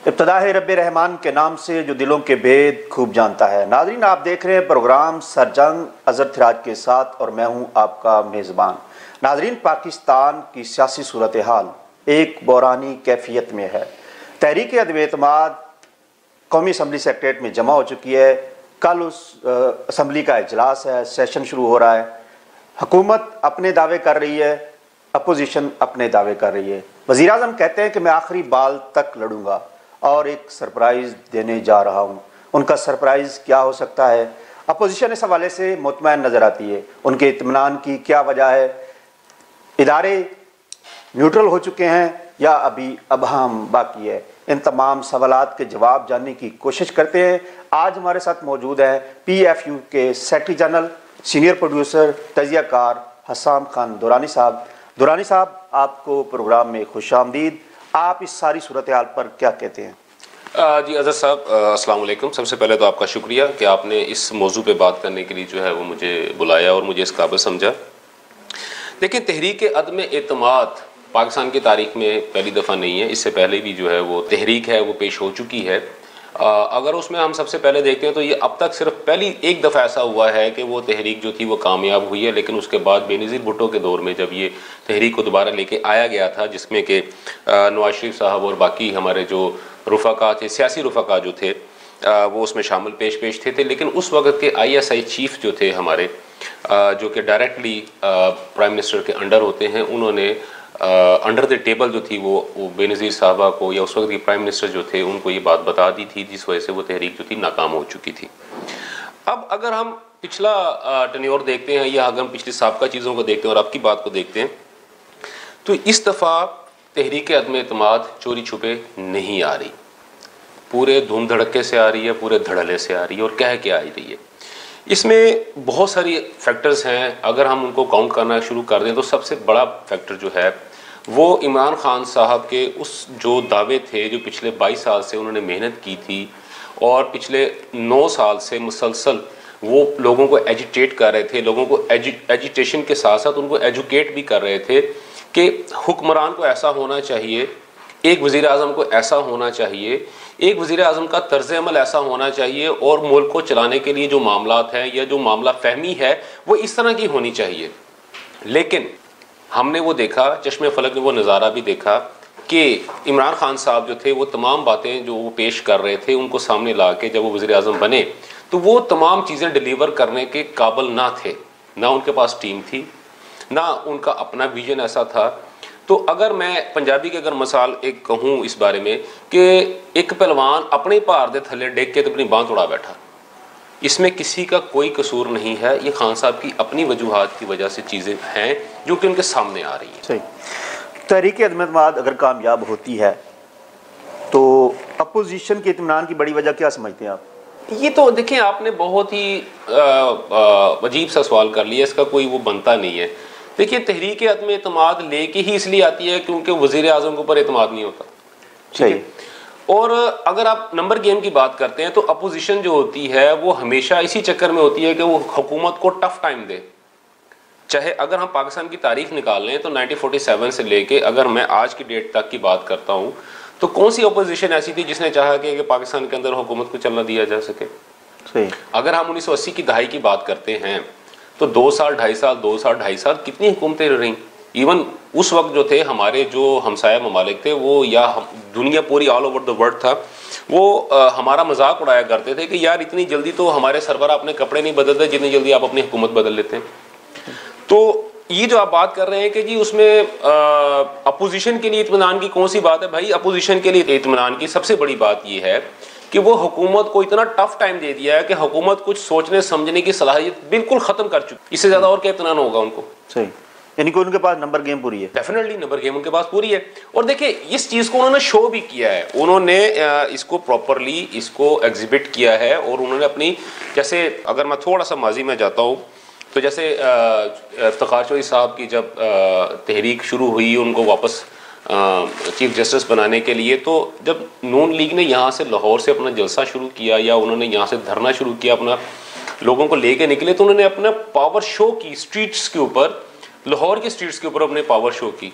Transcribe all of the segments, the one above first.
इब्तिदाए रब्बे रहमान के नाम से जो दिलों के भेद खूब जानता है। नाज़रीन, आप देख रहे हैं प्रोग्राम सरजंग अज़हर थिराज के साथ और मैं हूं आपका मेज़बान। नाज़रीन, पाकिस्तान की सियासी सूरत हाल एक बहरानी कैफियत में है। तहरीक अदम-ए-एतमाद कौमी असम्बली सेक्रेटरीट में जमा हो चुकी है। कल उस असम्बली का इजलास है, सेशन शुरू हो रहा है। हुकूमत अपने दावे कर रही है, अपोजिशन अपने दावे कर रही है। वज़ीर आज़म कहते हैं कि मैं आखिरी बाल तक लड़ूंगा और एक सरप्राइज़ देने जा रहा हूं। उनका सरप्राइज़ क्या हो सकता है? अपोजिशन इस हवाले से मुतमईन नज़र आती है। उनके इत्मीनान की क्या वजह है? इदारे न्यूट्रल हो चुके हैं या अभी अबहम बाकी है? इन तमाम सवालात के जवाब जानने की कोशिश करते हैं। आज हमारे साथ मौजूद है PFU के सेक्रेटरी जनरल, सीनियर प्रोड्यूसर, तजियाकार हसाम खान दुरानी साहब। दुरानी साहब, आपको प्रोग्राम में खुशामदीद। आप इस सारी सूरत हाल पर क्या कहते हैं? जी अज़हर साहब, अस्सलाम वालेकुम। सबसे पहले तो आपका शुक्रिया कि आपने इस मौजू पे बात करने के लिए जो है वो मुझे बुलाया और मुझे इस काबिल समझा। देखिए, तहरीक अदम-ए-एतमाद पाकिस्तान की तारीख में पहली दफ़ा नहीं है। इससे पहले भी जो है वो तहरीक है वो पेश हो चुकी है। अगर उसमें हम सबसे पहले देखते हैं तो ये अब तक सिर्फ पहली एक दफ़ा ऐसा हुआ है कि वो तहरीक जो थी वो कामयाब हुई है। लेकिन उसके बाद बेनज़ीर भुट्टो के दौर में जब ये तहरीक को दोबारा लेके आया गया था, जिसमें कि नवाज शरीफ साहब और बाकी हमारे जो रुफ़ाका थे, सियासी रुफ़ाका जो थे, वो उसमें शामिल पेश थे। लेकिन उस वक्त के ISI चीफ जो थे हमारे, जो कि डायरेक्टली प्राइम मिनिस्टर के अंडर होते हैं, उन्होंने अंडर द टेबल जो थी वो बेनज़ीर साहबा को या उस वक्त के प्राइम मिनिस्टर जो थे उनको ये बात बता दी थी, जिस वजह से वो तहरीक जो थी नाकाम हो चुकी थी। अब अगर हम पिछला टेन्योर देखते हैं या अगर हम पिछली साबका चीज़ों को देखते हैं और अब की बात को देखते हैं, तो इस दफ़ा तहरीक अदम-ए-एतमाद चोरी छुपे नहीं आ रही, पूरे धूम धड़के से आ रही है, पूरे धड़ल्ले से आ रही है। और कह के आ रही है, इसमें बहुत सारी फैक्टर्स हैं। अगर हम उनको काउंट करना शुरू कर दें तो सबसे बड़ा फैक्टर जो है वो इमरान खान साहब के उस जो दावे थे जो पिछले 22 साल से उन्होंने मेहनत की थी और पिछले 9 साल से मुसलसल वो लोगों को एजिटेट कर रहे थे, लोगों को एजिटेशन के साथ साथ उनको एजुकेट भी कर रहे थे कि हुक्मरान को ऐसा होना चाहिए, एक वज़ीर आज़म को ऐसा होना चाहिए, एक वज़ीर आज़म का तर्ज़ अमल ऐसा होना चाहिए और मुल्क को चलाने के लिए जो मामलात हैं या जो मामला फ़हमी है वो इस तरह की होनी चाहिए। लेकिन हमने वो देखा, चश्मे फलक में वो नज़ारा भी देखा कि इमरान खान साहब जो थे वो तमाम बातें जो वो पेश कर रहे थे उनको सामने ला के जब वो वज़ीर आज़म बने तो वो तमाम चीज़ें डिलीवर करने के काबिल ना थे। ना उनके पास टीम थी, ना उनका अपना विजन ऐसा था। तो अगर मैं पंजाबी की अगर मिसाल एक कहूँ इस बारे में कि एक पहलवान अपने भार दे थले डेग के तो अपनी बांह तोड़ा बैठा, इसमें किसी का कोई कसूर नहीं है। ये खान साहब की अपनी वजूहात की वजह से चीज़ें हैं जो कि उनके सामने आ रही हैं। सही। तहरीक अदम-ए-एतमाद अगर कामयाब होती है तो अपोजिशन के इत्मीनान की बड़ी वजह क्या समझते हैं आप? ये तो देखें, आपने बहुत ही अजीब सा सवाल कर लिया, इसका कोई वो बनता नहीं है। देखिए, तहरीक अदम-ए-एतमाद लेके ही इसलिए आती है क्योंकि वज़ीर आज़म के ऊपर एतमाद नहीं होता। ठीक है। और अगर आप नंबर गेम की बात करते हैं तो अपोजिशन जो होती है वो हमेशा इसी चक्कर में होती है कि वो हुकूमत को टफ टाइम दे। चाहे अगर हम पाकिस्तान की तारीख निकाल लें तो 1947 से लेके अगर मैं आज की डेट तक की बात करता हूँ तो कौन सी अपोजिशन ऐसी थी जिसने चाहा कि पाकिस्तान के अंदर हुकूमत को चलना दिया जा सके? सही। अगर हम 1980 की दहाई की बात करते हैं तो 2 साल 2.5 साल कितनी हुकूमतें रहीं। इवन उस वक्त जो थे हमारे जो हमसाया ममालिक थे वो या दुनिया पूरी ऑल ओवर द वर्ल्ड था, वो हमारा मजाक उड़ाया करते थे कि यार इतनी जल्दी तो हमारे सरबरा अपने कपड़े नहीं बदलते जितनी जल्दी आप अपनी हुकूमत बदल लेते हैं। तो ये जो आप बात कर रहे हैं कि जी उसमें अपोजिशन के लिए इत्मीनान की कौन सी बात है? भाई, अपोजिशन के लिए इत्मीनान की सबसे बड़ी बात ये है कि वो हुकूमत को इतना टफ टाइम दे दिया है कि हुकूमत कुछ सोचने समझने की सलाहियत बिल्कुल ख़त्म कर चुकी। इससे ज़्यादा और क्या इत्मीनान होगा उनको? सही। यानी कि उनके पास नंबर गेम पूरी है। डेफिनेटली नंबर गेम उनके पास पूरी है। और देखिए, इस चीज़ को उन्होंने शो भी किया है, उन्होंने इसको प्रॉपरली इसको एग्जिबिट किया है। और उन्होंने अपनी, जैसे अगर मैं थोड़ा सा माजी में जाता हूँ तो जैसे इफ्तिखार चौधरी साहब की जब तहरीक शुरू हुई, उनको वापस चीफ जस्टिस बनाने के लिए। तो जब नून लीग ने यहाँ से लाहौर से अपना जलसा शुरू किया या उन्होंने यहाँ से धरना शुरू किया, अपना लोगों को लेके निकले, तो उन्होंने अपना पावर शो की स्ट्रीट्स के ऊपर, लाहौर की स्ट्रीट्स के ऊपर अपने पावर शो की।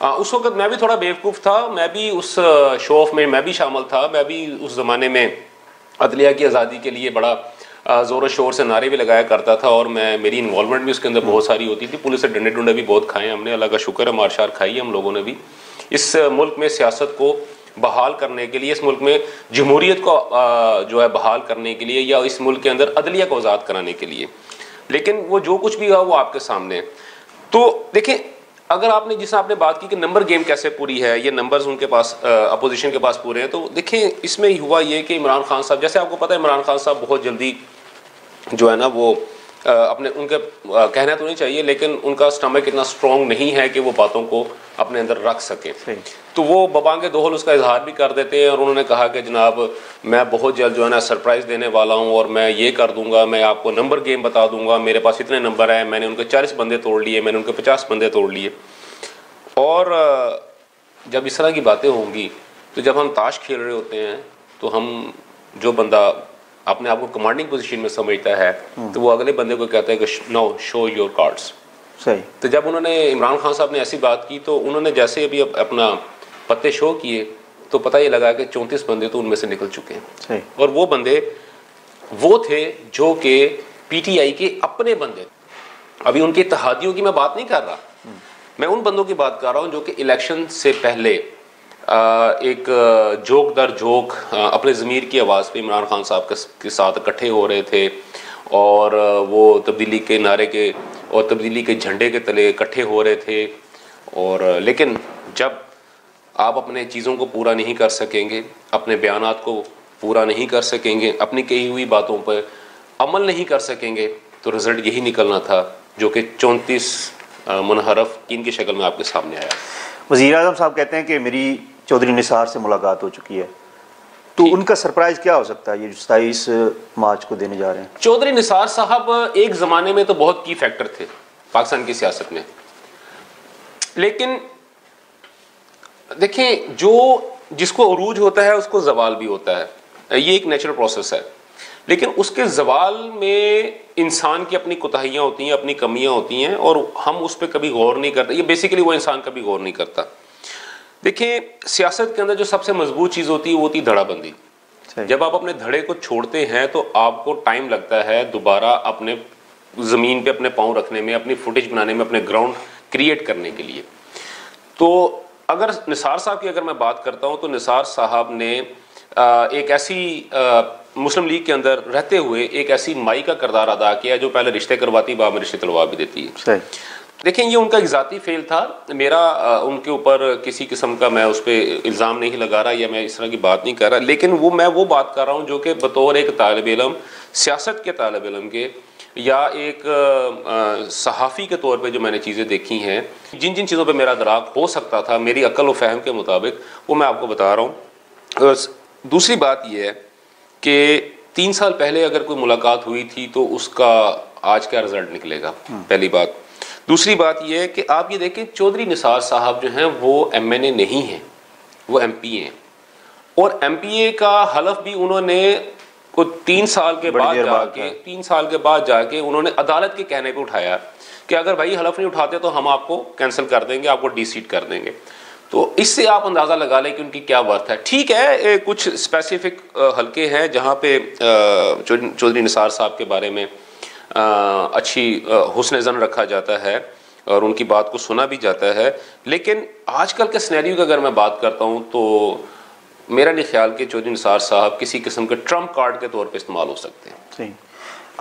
उस वक्त मैं भी थोड़ा बेवकूफ़ था, मैं भी उस शो ऑफ में मैं भी शामिल था। मैं भी उस ज़माने में अदलिया की आज़ादी के लिए बड़ा ज़ोर शोर से नारे भी लगाया करता था और मेरी इन्वॉल्वमेंट भी उसके अंदर बहुत सारी होती थी। पुलिस से डंडे डुंडे भी बहुत खाए हमने, अल्लाह का शुक्र है, मार शार खाई हम लोगों ने भी। इस मुल्क में सियासत को बहाल करने के लिए, इस मुल्क में जमहूरियत को जो है बहाल करने के लिए, या इस मुल्क के अंदर अदलिया को आज़ाद कराने के लिए। लेकिन वो जो कुछ भी हुआ वो आपके सामने है। तो देखें, अगर आपने जिस आपने बात की कि नंबर गेम कैसे पूरी है, ये नंबर्स उनके पास अपोजिशन के पास पूरे हैं, तो देखें इसमें हुआ ये कि इमरान खान साहब, जैसे आपको पता है इमरान खान साहब बहुत जल्दी जो है ना वो अपने उनके कहना तो नहीं चाहिए, लेकिन उनका स्टमक इतना स्ट्रॉन्ग नहीं है कि वो बातों को अपने अंदर रख सके। तो वो बबांगे दोहल उसका इजहार भी कर देते हैं और उन्होंने कहा कि जनाब मैं बहुत जल्द जो है ना सरप्राइज़ देने वाला हूँ और मैं ये कर दूंगा, मैं आपको नंबर गेम बता दूंगा, मेरे पास इतने नंबर हैं, मैंने उनके 40 बंदे तोड़ लिए, मैंने उनके 50 बंदे तोड़ लिए। और जब इस तरह की बातें होंगी तो जब हम ताश खेल रहे होते हैं तो हम, जो बंदा अपने आप को कमांडिंग पोजीशन में समझता है तो वो अगले बंदे को कहता है कि नाउ शो योर कार्ड्स। सही। तो जब उन्होंने, इमरान खान साहब ने ऐसी बात की तो उन्होंने जैसे अभी अपना पत्ते शो किए तो पता ये लगा कि 34 बंदे तो उनमें से निकल चुके हैं। सही। और वो बंदे वो थे जो कि पीटीआई के अपने बंदे। अभी उनके इत्तेहादियों की मैं बात नहीं कर रहा, मैं उन बंदों की बात कर रहा हूँ जो कि इलेक्शन से पहले एक जोक दर जोक अपने ज़मीर की आवाज़ पे इमरान खान साहब के साथ इकट्ठे हो रहे थे और वो तब्दीली के नारे के और तब्दीली के झंडे के तले इकट्ठे हो रहे थे। और लेकिन जब आप अपने चीज़ों को पूरा नहीं कर सकेंगे, अपने बयानात को पूरा नहीं कर सकेंगे, अपनी कही हुई बातों पर अमल नहीं कर सकेंगे, तो रिज़ल्ट यही निकलना था जो कि 34 मुनहरफ की शक्ल में आपके सामने आया। वज़ीर आज़म साहब कहते हैं कि मेरी चौधरी निसार से मुलाकात हो चुकी है, तो उनका सरप्राइज़ क्या हो सकता है ये 27 मार्च को देने जा रहे हैं? चौधरी निसार साहब एक ज़माने में तो बहुत की फैक्टर थे पाकिस्तान की सियासत में, लेकिन देखें जो जिसको उरूज होता है उसको जवाल भी होता है, ये एक नेचुरल प्रोसेस है। लेकिन उसके जवाल में इंसान की अपनी कोताहियाँ होती हैं, अपनी कमियाँ होती हैं और हम उस पर कभी गौर नहीं करते। ये बेसिकली वो इंसान कभी गौर नहीं करता। देखिए, सियासत के अंदर जो सबसे मजबूत चीज़ होती है वो होती धड़ाबंदी। जब आप अपने धड़े को छोड़ते हैं तो आपको टाइम लगता है दोबारा अपने ज़मीन पे अपने पाँव रखने में, अपनी फुटेज बनाने में, अपने ग्राउंड क्रिएट करने के लिए। तो अगर निसार साहब की अगर मैं बात करता हूँ तो निसार साहब ने एक ऐसी मुस्लिम लीग के अंदर रहते हुए एक ऐसी माई का किरदार अदा किया जो पहले रिश्ते करवाती, बाद में रिश्ते तलवा भी देती है। देखें, ये उनका एक ज़ाती फेल था, मेरा उनके ऊपर किसी किस्म का मैं उस पर इल्ज़ाम नहीं लगा रहा या मैं इस तरह की बात नहीं कर रहा, लेकिन मैं वो बात कर रहा हूँ जो कि बतौर एक तालिब इल्म, सियासत के तालिब इल्म के या एक सहाफ़ी के तौर पे जो मैंने चीज़ें देखी हैं, जिन जिन चीज़ों पे मेरा दराक हो सकता था मेरी अक्ल व फ़हम के मुताबिक, वो मैं आपको बता रहा हूँ। दूसरी बात यह है कि 3 साल पहले अगर कोई मुलाकात हुई थी तो उसका आज क्या रिज़ल्ट निकलेगा, पहली बात। दूसरी बात यह है कि आप ये देखें, चौधरी निसार साहब जो हैं वो MNA नहीं हैं, वो MP हैं, और MPA का हलफ भी उन्होंने को 3 साल के बाद जाके उन्होंने अदालत के कहने पे उठाया कि अगर भाई हलफ नहीं उठाते तो हम आपको कैंसिल कर देंगे, आपको डीसीट कर देंगे। तो इससे आप अंदाज़ा लगा लें कि उनकी क्या वर्थ है। ठीक है, कुछ स्पेसिफिक हलके हैं जहाँ पे चौधरी निसार साहब के बारे में अच्छी हुस्न ज़न रखा जाता है और उनकी बात को सुना भी जाता है, लेकिन आजकल के सिनेरियो की अगर मैं बात करता हूँ तो मेरा नहीं ख्याल कि चौधरी निसार साहब किसी किस्म के ट्रम्प कार्ड के तौर पे इस्तेमाल हो सकते हैं। सही,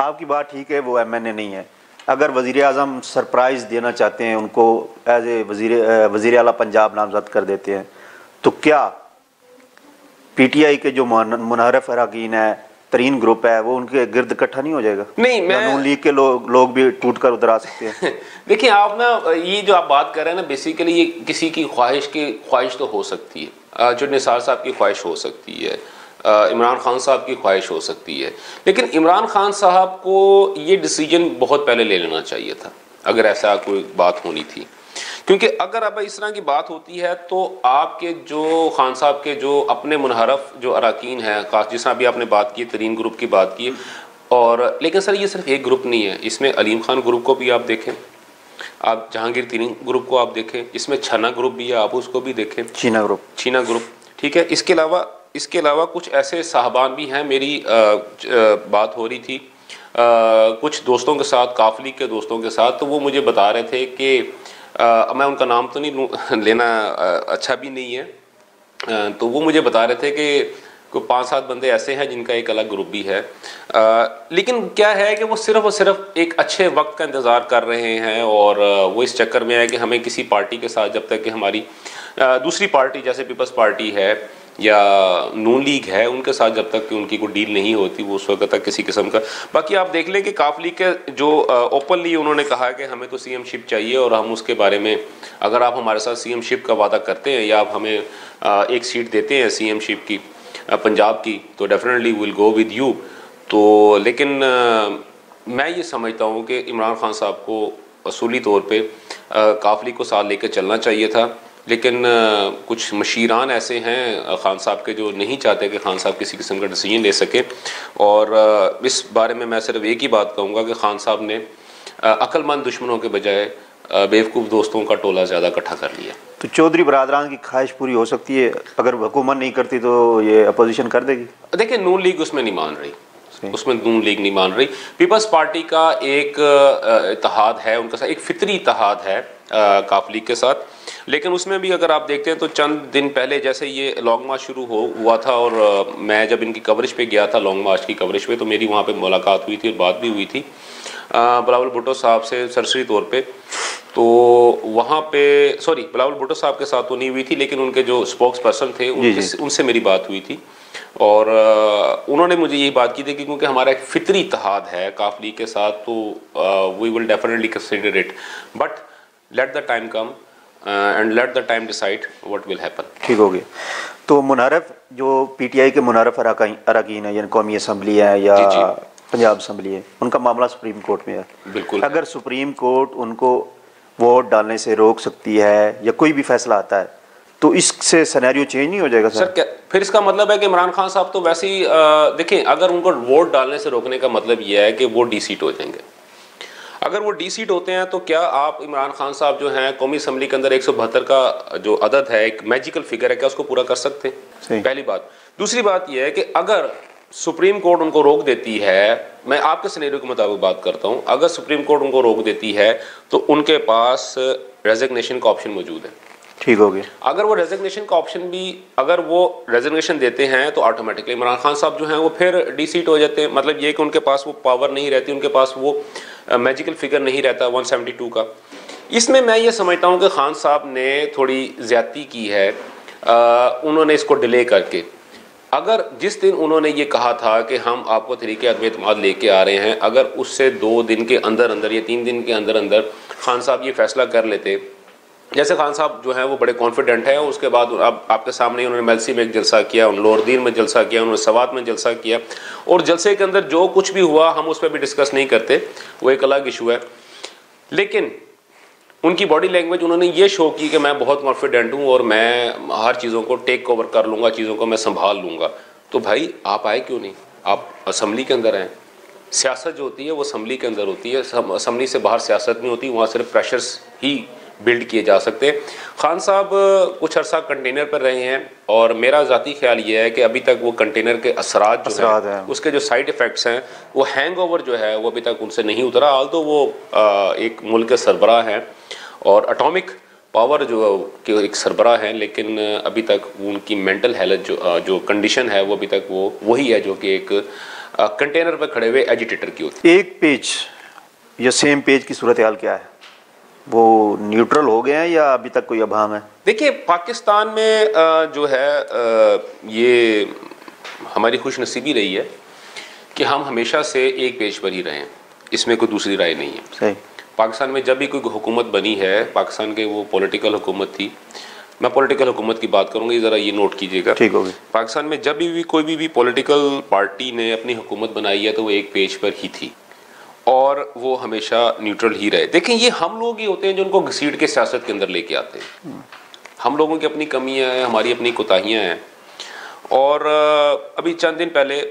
आपकी बात ठीक है, वो MNA नहीं है। अगर वज़ीर आज़म सरप्राइज़ देना चाहते हैं, उनको एज ए वज़ीर आला पंजाब नामज़द कर देते हैं, तो क्या PTI के जो मुनहरफ अरकान है, तरीन ग्रुप है, वो उनके गिर्द इकट्ठा नहीं हो जाएगा? नहीं, मैं नून लीग के लोग भी टूट कर उधर आ सकते हैं। देखिए, आप ना ये जो आप बात कर रहे हैं ना, बेसिकली ये किसी की ख्वाहिश तो हो सकती है, जो निसार साहब की ख्वाहिश हो सकती है, इमरान खान साहब की ख्वाहिश हो सकती है, लेकिन इमरान खान साहब को ये डिसीजन बहुत पहले ले लेना चाहिए था अगर ऐसा कोई बात होनी थी, क्योंकि अगर अब इस तरह की बात होती है तो आपके जो खान साहब के जो अपने मुनहरफ जो अरकान हैं, खास जिस तरह अभी आपने बात की तरीन ग्रुप की बात की, और लेकिन सर ये सिर्फ एक ग्रुप नहीं है, इसमें अलीम खान ग्रुप को भी आप देखें, आप जहांगीर तरीन ग्रुप को आप देखें, इसमें छना ग्रुप भी है, आप उसको भी देखें, छीना ग्रुप, ठीक है। इसके अलावा कुछ ऐसे साहबान भी हैं। मेरी बात हो रही थी कुछ दोस्तों के साथ, काफली के दोस्तों के साथ, तो वो मुझे बता रहे थे कि मैं उनका नाम तो नहीं लेना अच्छा भी नहीं है, तो वो मुझे बता रहे थे कि कोई 5-7 बंदे ऐसे हैं जिनका एक अलग ग्रुप भी है, लेकिन क्या है कि वो सिर्फ और सिर्फ एक अच्छे वक्त का इंतज़ार कर रहे हैं, और वो इस चक्कर में है कि हमें किसी पार्टी के साथ, जब तक कि हमारी दूसरी पार्टी जैसे पीपल्स पार्टी है या नून लीग है, उनके साथ जब तक कि उनकी कोई डील नहीं होती, वो उस वक्त तक किसी किस्म का। बाकी आप देख लें कि काफली के जो ओपनली उन्होंने कहा कि हमें तो सीएम शिप चाहिए, और हम उसके बारे में, अगर आप हमारे साथ सीएम शिप का वादा करते हैं या आप हमें एक सीट देते हैं सीएम शिप की पंजाब की, तो definitely will go with you. तो लेकिन मैं ये समझता हूँ कि इमरान खान साहब को असूली तौर पे काफली को साथ लेकर चलना चाहिए था, लेकिन कुछ मशीरान ऐसे हैं खान साहब के जो नहीं चाहते कि खान साहब किसी किस्म का डिसीजन ले सके, और इस बारे में मैं सिर्फ एक ही बात कहूँगा कि खान साहब ने अक्लमंद दुश्मनों के बजाय बेवकूफ़ दोस्तों का टोला ज़्यादा इकट्ठा कर लिया। तो चौधरी बरादरान की ख्वाहिश पूरी हो सकती है, अगर हुकूमत नहीं करती तो ये अपोजिशन कर देगी। देखिए नून लीग उसमें नहीं मान रही, नून लीग नहीं मान रही। पीपल्स पार्टी का एक इत्तेहाद है, उनका एक फितरी इत्तेहाद है काफ लीग के साथ, लेकिन उसमें भी अगर आप देखते हैं तो चंद दिन पहले जैसे ये लॉन्ग मार्च शुरू हुआ था, और मैं जब इनकी कवरेज पे गया था, लॉन्ग मार्च की कवरेज पे, तो मेरी वहाँ पे मुलाकात हुई थी और बात भी हुई थी बिलावल भुट्टो साहब से सरसरी तौर पे। तो वहाँ पे बिलावल भुट्टो साहब के साथ तो नहीं हुई थी, लेकिन उनके जो स्पोक्स पर्सन थे उनसे मेरी बात हुई थी, और उन्होंने मुझे यही बात की थी कि क्योंकि हमारा एक फितरी इत्तेहाद है काफ लीग के साथ, तो we will definitely consider it, but let the time come and let the time decide what will happen. ठीक हो गया। तो मुनारफ जो पीटीआई के मुनारफ अरकान है, यानी कौमी असम्बली है या पंजाब असम्बली है, उनका मामला सुप्रीम कोर्ट में है। बिल्कुल। अगर सुप्रीम कोर्ट उनको वोट डालने से रोक सकती है या कोई भी फैसला आता है, तो इससे सिनेरियो चेंज नहीं हो जाएगा सर? फिर इसका मतलब है कि इमरान खान साहब तो वैसे ही देखें, अगर उनको वोट डालने से रोकने का मतलब यह है कि वो डी-सीट हो जाएंगे। अगर वो डी-सीट होते हैं तो क्या आप इमरान खान साहब जो हैं कौमी असम्बली के अंदर 172 का जो अदद है, एक मैजिकल फिगर है, क्या उसको पूरा कर सकते हैं? पहली बात। दूसरी बात यह है कि अगर सुप्रीम कोर्ट उनको रोक देती है, मैं आपके सिनेरियो के मुताबिक बात करता हूं, अगर सुप्रीम कोर्ट उनको रोक देती है तो उनके पास रेजिग्नेशन का ऑप्शन मौजूद है। ठीक हो गया। अगर वो रेजिग्नेशन का ऑप्शन भी, अगर वो रेजिग्नेशन देते हैं तो ऑटोमेटिकली इमरान खान साहब जो हैं वो फिर डी-सीट हो जाते हैं। मतलब ये कि उनके पास वो पावर नहीं रहती, उनके पास वो मैजिकल फिगर नहीं रहता 172 का। इसमें मैं ये समझता हूँ कि खान साहब ने थोड़ी ज़्यादती की है, उन्होंने इसको डिले करके। अगर जिस दिन उन्होंने ये कहा था कि हम आपको तरीके अदम एतमाद लेके आ रहे हैं, अगर उससे 2 दिन के अंदर अंदर या 3 दिन के अंदर अंदर खान साहब ये फैसला कर लेते, जैसे खान साहब जो हैं वो बड़े कॉन्फिडेंट हैं, उसके बाद अब आपके सामने उन्होंने मेलसी में एक जलसा किया, उन्होंने लोरदीन में जलसा किया, उन्होंने सवात में जलसा किया, और जलसे के अंदर जो कुछ भी हुआ हम उस पर भी डिस्कस नहीं करते, वो एक अलग इशू है। लेकिन उनकी बॉडी लैंग्वेज, उन्होंने ये शो की कि मैं बहुत कॉन्फिडेंट हूँ और मैं हर चीज़ों को टेक ओवर कर लूँगा, चीज़ों को मैं संभाल लूँगा। तो भाई आप आए क्यों नहीं? आप असम्बली के अंदर हैं। सियासत जो होती है वो असम्बली के अंदर होती है, असम्बली से बाहर सियासत नहीं होती, वहाँ सिर्फ प्रेशर्स ही बिल्ड किए जा सकते हैं। खान साहब कुछ अरसा कंटेनर पर रहे हैं, और मेरा ज़ाती ख्याल ये है कि अभी तक वो कंटेनर के असरात जो है, उसके जो साइड इफ़ेक्ट्स हैं, वो हैंगओवर जो है वो अभी तक उनसे नहीं उतरा। हाल तो वो एक मुल्क के सरबराह हैं और एटॉमिक पावर जो के एक सरबराह हैं, लेकिन अभी तक उनकी मेंटल हेल्थ जो कंडीशन है वो अभी तक वो वही है जो कि एक कंटेनर पर खड़े हुए एजिटेटर की होती है। एक पेज या सेम पेज की सूरत हाल क्या है? वो न्यूट्रल हो गए हैं या अभी तक कोई अभाम है? देखिए पाकिस्तान में जो है ये हमारी खुशनसीबी रही है कि हम हमेशा से एक पेज पर ही रहे हैं, इसमें कोई दूसरी राय नहीं है। सही। पाकिस्तान में जब भी कोई हुकूमत बनी है, पाकिस्तान के वो पॉलिटिकल हुकूमत थी, मैं पॉलिटिकल हुकूमत की बात करूँगा, ये ज़रा ये नोट कीजिएगा। ठीक हो गया। पाकिस्तान में जब भी कोई भी पॉलिटिकल पार्टी ने अपनी हुकूमत बनाई है तो वो एक पेज पर ही थी, और वो हमेशा न्यूट्रल ही रहे। देखें, ये हम लोग ही होते हैं जो उनको घसीट के सियासत के अंदर लेके आते हैं। हम लोगों की अपनी कमियां हैं, हमारी अपनी कोताहियां हैं। और अभी चंद दिन पहले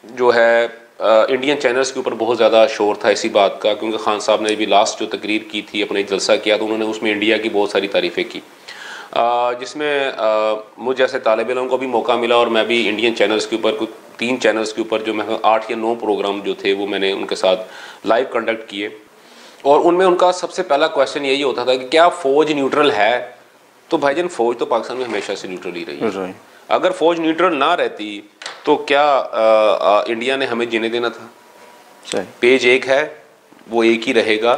जो है इंडियन चैनल्स के ऊपर बहुत ज़्यादा शोर था इसी बात का, क्योंकि खान साहब ने भी लास्ट जो तकरीर की थी, अपने जलसा किया, तो उन्होंने उसमें इंडिया की बहुत सारी तारीफ़ें की, जिसमें मुझ जैसे तालिब इल्म को भी मौका मिला और मैं भी इंडियन चैनल्स के ऊपर, कुछ 3 चैनल्स के ऊपर जो मैं 8 या 9 प्रोग्राम जो थे वो मैंने उनके साथ लाइव कंडक्ट किए। और उनमें उनका सबसे पहला क्वेश्चन यही होता था कि क्या फ़ौज न्यूट्रल है? तो भाईजान, फ़ौज तो पाकिस्तान में हमेशा से न्यूट्रल ही रही है। अगर फ़ौज न्यूट्रल ना रहती तो क्या इंडिया ने हमें जीने देना था? पेज एक है, वो एक ही रहेगा,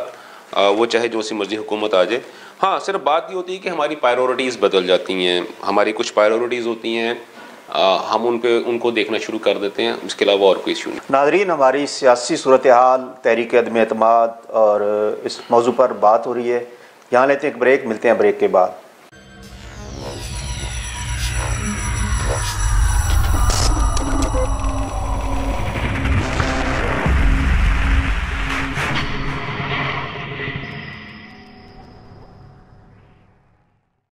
वो चाहे जो सी मर्जी हुकूमत आ जाए। हाँ, सिर्फ बात ये होती है कि हमारी प्रायोरिटीज़ बदल जाती हैं। हमारी कुछ प्रायोरिटीज़ होती हैं, हम उनको देखना शुरू कर देते हैं, उसके अलावा और कोई इशू नहीं। नाज़रीन, हमारी सियासी सूरत हाल, तहरीक अदम एतमाद और इस मौजू पर बात हो रही है। यहाँ लेते हैं एक ब्रेक, मिलते हैं ब्रेक के बाद।